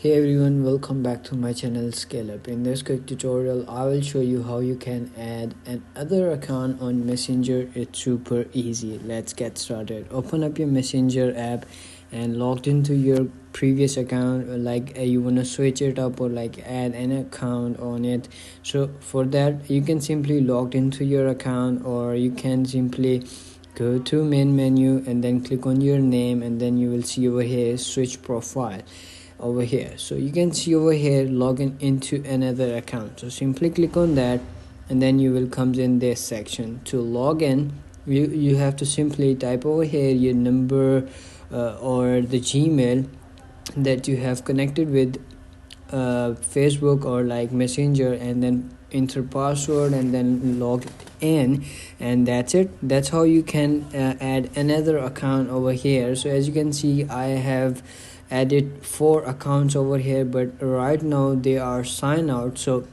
Hey everyone, welcome back to my channel Scale Up. In this quick tutorial, I will show you how you can add another account on Messenger. It's super easy. Let's get started. Open up your Messenger app and logged into your previous account, you want to switch it up or add an account on it. So for that, you can simply log into your account, or you can simply go to main menu and then click on your name, and then you will see over here switch profile over here. So you can see over here login into another account. So simply click on that, and then you will come in this section. To log in, you have to simply type over here your number or the Gmail that you have connected with Facebook or Messenger, and then enter password and then log in, and that's it. That's how you can add another account over here. So as you can see, I have added 4 accounts over here, but right now they are signed out. So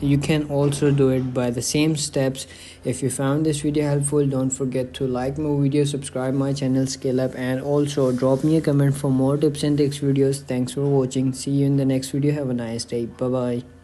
you can also do it by the same steps. If you found this video helpful, don't forget to like my video, subscribe my channel Scale Up, and also drop me a comment for more tips and tricks videos. Thanks for watching. See you in the next video. Have a nice day. Bye bye.